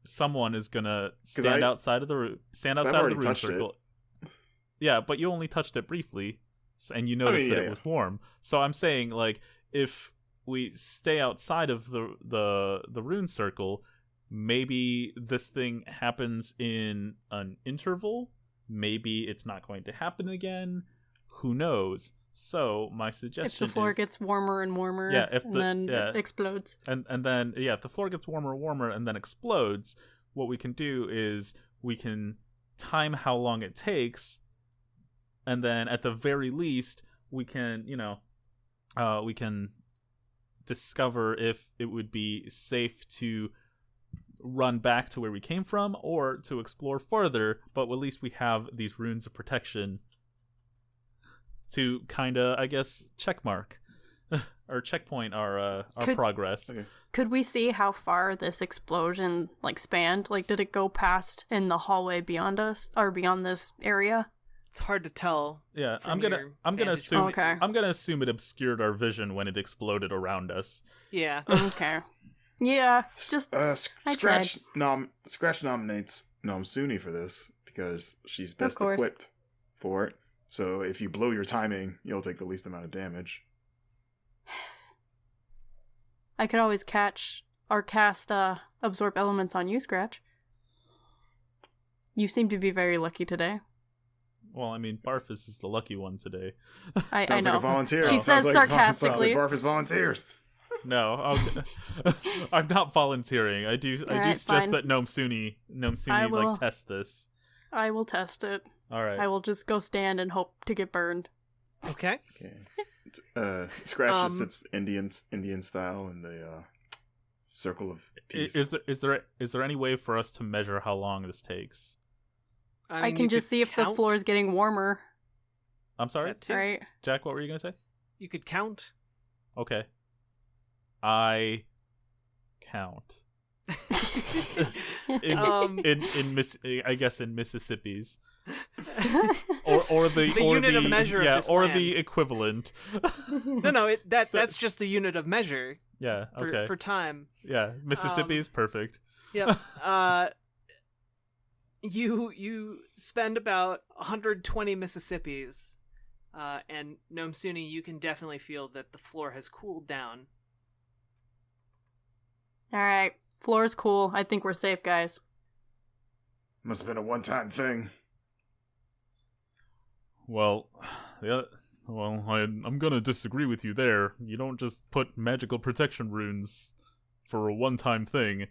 someone is gonna stand outside of the room circle. Yeah, but you only touched it briefly, and you noticed that it was warm. So I'm saying, like, if we stay outside of the rune circle, maybe this thing happens in an interval. Maybe it's not going to happen again. Who knows? So my suggestion is... If the floor gets warmer and warmer, it explodes. And then, if the floor gets warmer and warmer and then explodes, what we can do is we can time how long it takes, and then at the very least, we can, we can discover if it would be safe to run back to where we came from or to explore further, but at least we have these runes of protection to kind of, I guess, checkmark or checkpoint our progress. Okay. Could we see how far this explosion spanned? Did it go past in the hallway beyond us or beyond this area? It's hard to tell. Yeah, I'm gonna assume I'm gonna assume it obscured our vision when it exploded around us. Yeah. Okay. Yeah. Just Scratch nominates Nomsuni for this because she's best equipped for it. So if you blow your timing, you'll take the least amount of damage. I could always cast absorb elements on you, Scratch. You seem to be very lucky today. Well, I mean, Barfus is the lucky one today. Sounds I know. like a volunteer. She says sarcastically. Sounds like Barfus volunteers. No, I'm not volunteering. I do suggest that Nomsuni test this. I will test it. All right. I will just go stand and hope to get burned. Okay. Scratch just sits Indian style in the circle of peace. Is there any way for us to measure how long this takes? I can just see if the floor is getting warmer. I'm sorry? Right. Jack, what were you going to say? You could count. Okay. I count. I guess in Mississippi's. or the unit of measure of this land. The equivalent. No, that's just the unit of measure. Yeah, okay. For time. Yeah, Mississippi is perfect. Yep. You spend about 120 Mississippis, and Nomsuni, you can definitely feel that the floor has cooled down. All right, floor's cool. I think we're safe, guys. Must have been a one-time thing. Well, I'm gonna disagree with you there. You don't just put magical protection runes for a one-time thing.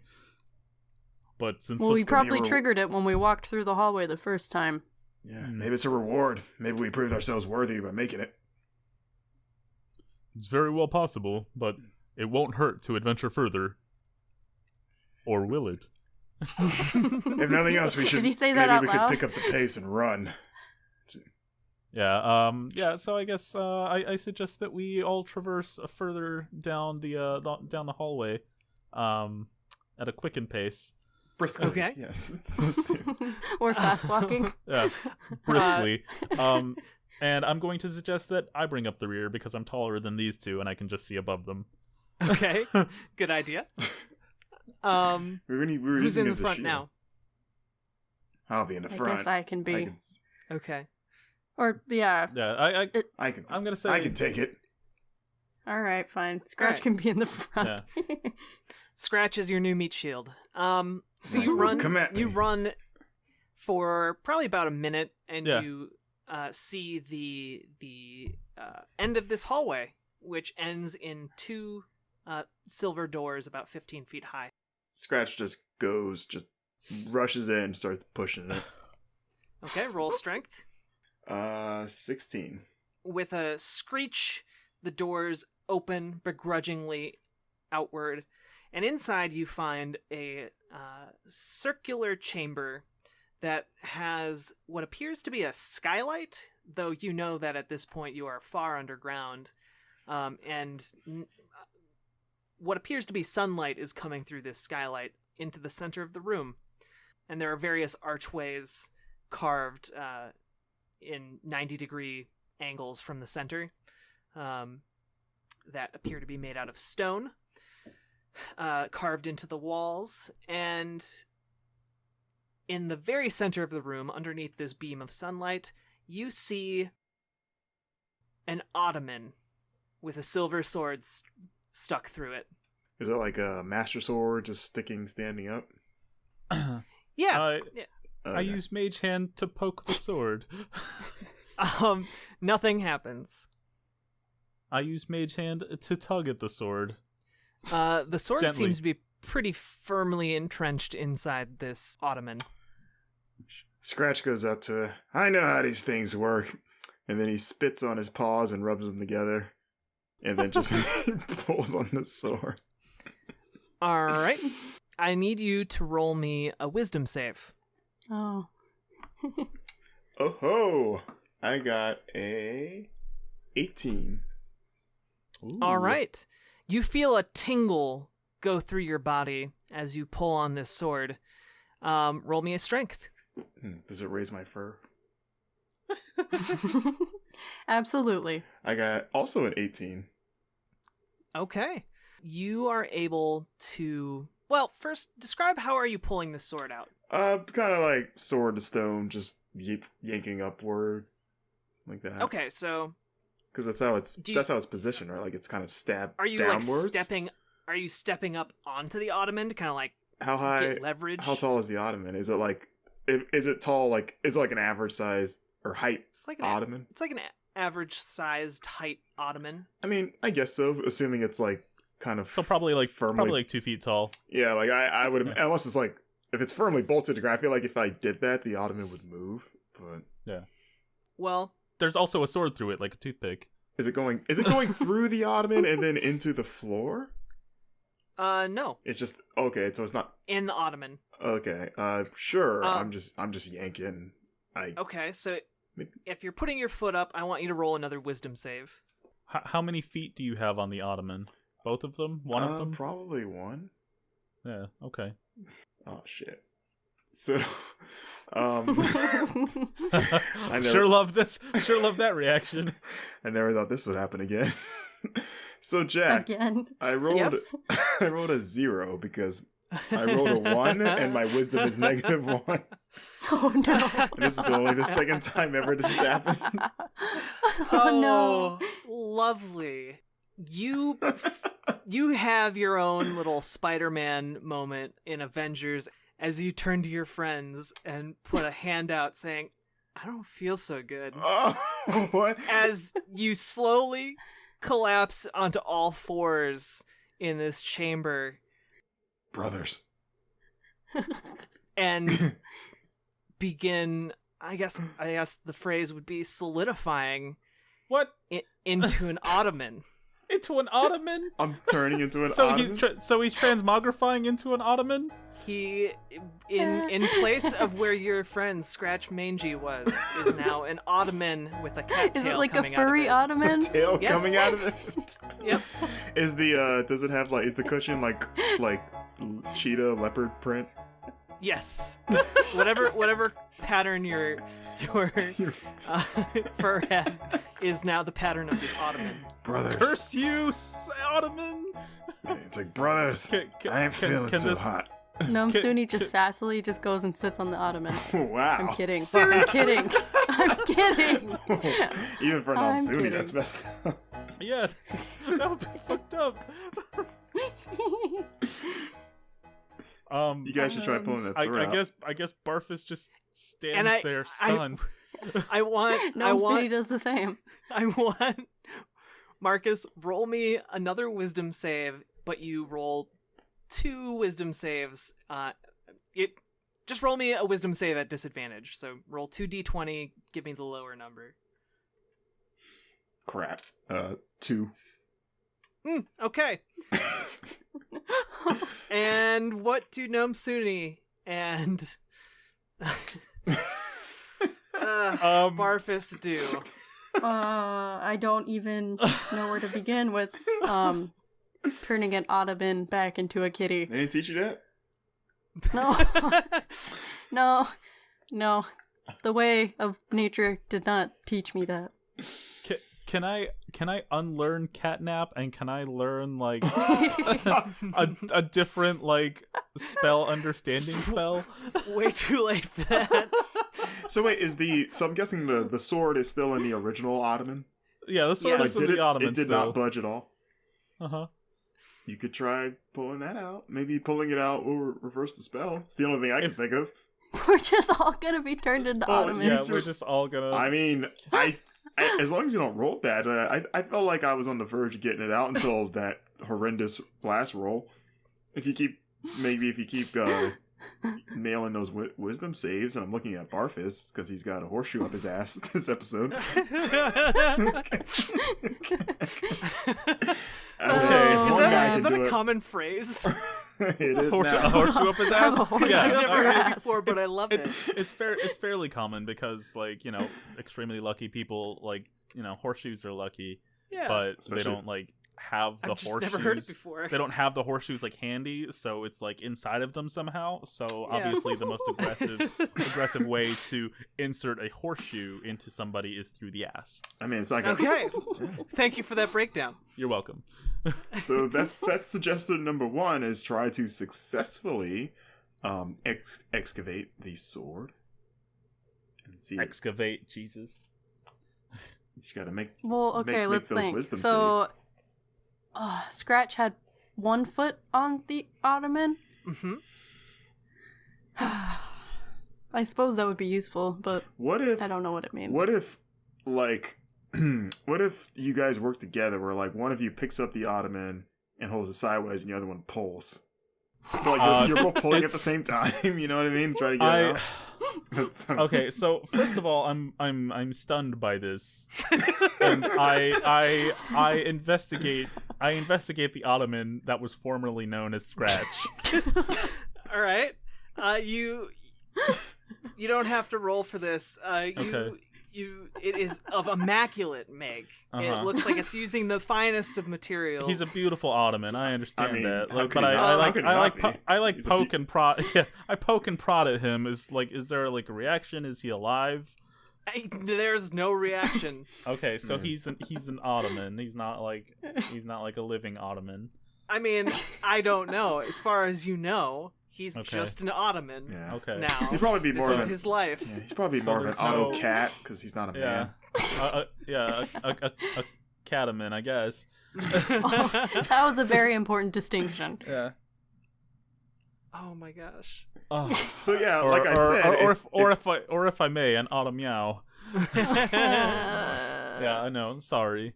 But since we probably triggered it when we walked through the hallway the first time. Yeah, maybe it's a reward. Maybe we proved ourselves worthy by making it. It's very well possible, but it won't hurt to adventure further. Or will it? If nothing else, we should. Did he say that out loud? Maybe we could pick up the pace and run. Yeah. So I guess I suggest that we all traverse further down the hallway, at a quickened pace. Briskly. Okay. Yes. Or fast walking. Yeah, briskly. And I'm going to suggest that I bring up the rear because I'm taller than these two and I can just see above them. Okay, good idea. Who's in the front now? I'll be in the front. I guess I can be. Okay. Or yeah. Yeah, I can. I'm gonna say I can take it. All right, fine. Scratch can be in the front. Yeah. Scratch is your new meat shield. So you run. Come at me. You run for probably about a minute, and you see the end of this hallway, which ends in two silver doors about 15 feet high. Scratch just rushes in, starts pushing it. Okay, roll strength. 16. With a screech, the doors open begrudgingly outward, and inside you find a circular chamber that has what appears to be a skylight, though you know that at this point you are far underground, and what appears to be sunlight is coming through this skylight into the center of the room, and there are various archways carved in 90-degree angles from the center that appear to be made out of stone, carved into the walls, and in the very center of the room, underneath this beam of sunlight, you see an ottoman with a silver sword stuck through it. Is it like a master sword just standing up? Yeah. I use Mage Hand to poke the sword. Nothing happens. I use Mage Hand to tug at the sword. The sword Gently. seems to be pretty firmly entrenched inside this ottoman. Scratch goes up to it. I know how these things work. And then he spits on his paws and rubs them together. And then just pulls on the sword. All right. I need you to roll me a wisdom save. Oh. Oh ho! I got a 18. Ooh. All right. You feel a tingle go through your body as you pull on this sword. Roll me a strength. Does it raise my fur? Absolutely. I got also an 18. Okay. You are able to... Well, first, describe how are you pulling this sword out? Kind of like sword to stone, just yanking upward, like that. Okay, so... Because that's how it's positioned, right? Like it's kind of stabbed Are you downwards. like stepping? Are you stepping up onto the ottoman to kind of like How high? get leverage? How tall is the ottoman? Is it like? Is it tall? Like is it like an average size or height It's like ottoman? It's like an average sized height ottoman. I mean, I guess so. Assuming it's like kind of So probably like firmly, 2 feet tall. Yeah, like I would unless it's like if it's firmly bolted to ground. I feel like if I did that, the ottoman would move. But Yeah. Well, There's also a sword through it, like a toothpick. is it going through the ottoman and then into the floor? no, It's just okay. So it's not in the ottoman. okay. Sure. I'm just yanking. Okay, so if you're putting your foot up, I want you to roll another wisdom save. How many feet do you have on the ottoman? Both of them? One of them? Probably one. Yeah, okay. Oh shit. So, I never, Sure love this. Sure love that reaction. I never thought this would happen again. So Jack, Again. I rolled Yes? I rolled a 0 because I rolled a 1 and my wisdom is -1. Oh no. And this is only the second time ever this has happened. Oh no. Lovely. You have your own little Spider-Man moment in Avengers as you turn to your friends and put a hand out saying, I don't feel so good. Oh, what? As you slowly collapse onto all fours in this chamber Brothers. and begin, I guess the phrase would be solidifying What? into an ottoman. Into an ottoman? I'm turning into an So ottoman? he's transmogrifying into an ottoman? He, in place of where your friend Scratch Mangy was, is now an ottoman with a cat Is it tail like a coming furry out of ottoman? Tail Yes. coming out of it. it. Yep. Is the does it have like is the cushion like cheetah leopard print? Yes. Whatever pattern your fur had is now the pattern of this ottoman. Brothers. Curse you, ottoman! It's like brothers. I ain't feeling so this- hot. Gnome Suni just sassily just goes and sits on the ottoman. Wow. I'm kidding. I'm kidding. I'm kidding. Even for I'm Namsuni, kidding. that's messed up. Yeah, that would be fucked up. You guys should try pulling that sword out. I guess Barfus just stands And there stunned. I want Gnome Suni does the same. I want Marcus, roll me another wisdom save, but you roll 2 wisdom saves. Just roll me a wisdom save at disadvantage. So roll 2d20, give me the lower number. Crap. 2. Okay. And what do Gnome Suni and Barfus do? I don't even know where to begin with turning an ottoman back into a kitty. They didn't teach you that? No. No. The way of nature did not teach me that. Can I unlearn catnap and can I learn like a different like spell understanding spell? Way too late for that. So wait, so I'm guessing the sword is still in the original ottoman? Yeah, the sword is in the ottoman. It did still. not budge at all. Uh-huh. You could try pulling that out. Maybe pulling it out will reverse the spell. It's the only thing I can think of. We're just all gonna be turned into ottomans. Yeah, we're just all gonna. I mean, as long as you don't roll bad, I felt like I was on the verge of getting it out until that horrendous last roll. If you keep nailing those wisdom saves, and I'm looking at Barfus because he's got a horseshoe up his ass this episode. Okay. Is that a common phrase? It is now. A horseshoe up his ass? Yeah, I've never heard ass. it before, but I love it. It's fairly common because, like, you know, extremely lucky people, like, you know, horseshoes are lucky, Yeah. but Especially- they don't like have the I've just horseshoes. never heard it before. They don't have the horseshoes like handy, so it's like inside of them somehow. So Yeah. obviously, the most aggressive way to insert a horseshoe into somebody is through the ass. I mean, it's like Okay. Thank you for that breakdown. You're welcome. So that's suggestion number 1 is try to successfully excavate the sword. And see, Excavate, Jesus. you just gotta make. Well, okay, make let's those think. wisdom So, Scratch had 1 foot on the ottoman. Mm-hmm. I suppose that would be useful, but What if I don't know what it means. What if, like, what if you guys work together where, like, one of you picks up the ottoman and holds it sideways and the other one pulls? So, like, you're both pulling at the same time, you know what I mean? Try to get it out. Okay, so first of all, I'm stunned by this, and I investigate the ottoman that was formerly known as Scratch. All right. You don't have to roll for this. Okay. It is of immaculate make. It looks like it's using the finest of materials. He's a beautiful ottoman. I understand I mean, that, how like, could but he not? I like He's a poke and prod. Yeah, I poke and prod at him. Is there like a reaction? Is he alive? There's no reaction. Okay, so he's an ottoman. He's not like a living ottoman. I mean, I don't know. As far as you know, he's just an ottoman. Yeah. Okay. Now He'd probably be this more is of his life. Yeah, he's probably So more of an there's auto no- cat because he's not a man. A cataman, I guess. That was a very important distinction. Yeah. Oh my gosh. Oh. So yeah, like I said, or if I may, an auto meow. Yeah, I know. Sorry,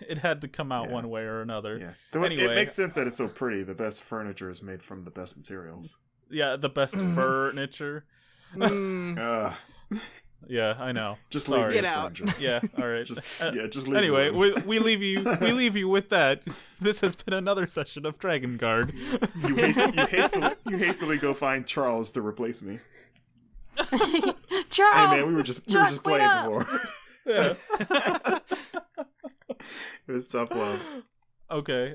it had to come out one way or another. yeah. Anyway. It makes sense that it's so pretty. The best furniture is made from the best materials. Yeah, the best furniture. Mm. Yeah, I know. Just Sorry. leave Get this out. furniture. Yeah, all right. Just leave. Anyway, it alone. we leave you with that. This has been another session of Dragonguard. you hastily go find Charles to replace me. Charles! Hey man, we were just Chuck, wait playing up! before. Yeah. It was tough love. Okay.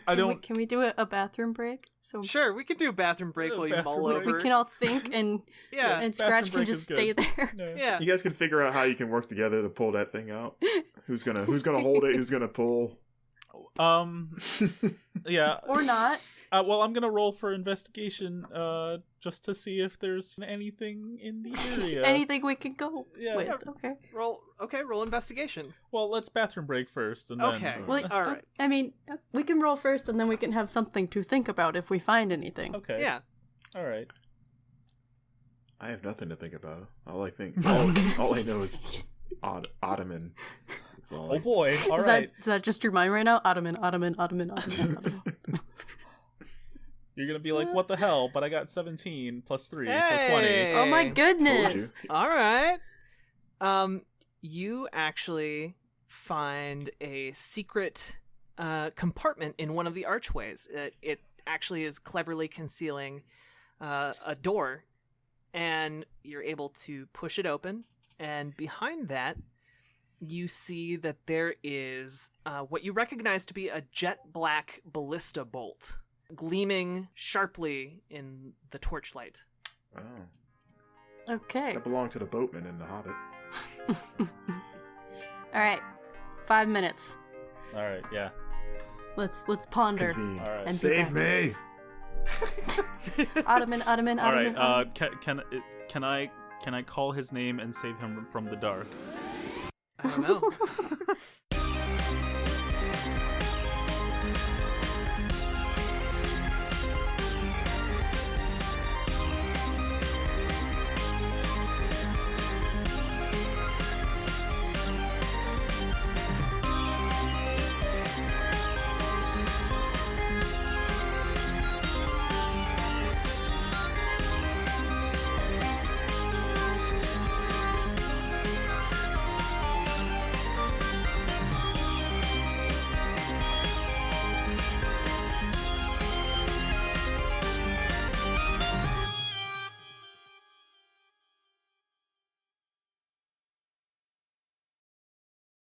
I don't. Can we do a bathroom break? So Sure, we can do a bathroom break while you mull Bathroom break. over. we can all think and Yeah. and Scratch Bathroom can break just is good. stay there. Yeah. You guys can figure out how you can work together to pull that thing out. Who's gonna hold it? Who's gonna pull? Yeah. Or not. Well, I'm gonna roll for investigation, just to see if there's anything in the area. Anything we can go Yeah. with. Yeah. Okay. Roll investigation. Well, let's bathroom break first, and Okay. then. Well, All right. I mean, we can roll first, and then we can have something to think about if we find anything. Okay. Yeah. All right. I have nothing to think about. All I know is just ottoman. That's all. Oh boy! All Is right. that just your mind right now? Ottoman, Ottoman, Ottoman, Ottoman, Ottoman. You're gonna be like, "What the hell?" But I got 17 plus 3, Hey! so 20. Oh my Told goodness! you. All right. You actually find a secret compartment in one of the archways. It actually is cleverly concealing a door, and you're able to push it open. And behind that, you see that there is what you recognize to be a jet black ballista bolt, gleaming sharply in the torchlight. Oh. Okay. That belonged to the boatman in The Hobbit. All right. 5 minutes. All right, yeah. Let's ponder. Convene. All right. And Save me! Ottoman. All right. Can I call his name and save him from the dark? I don't know.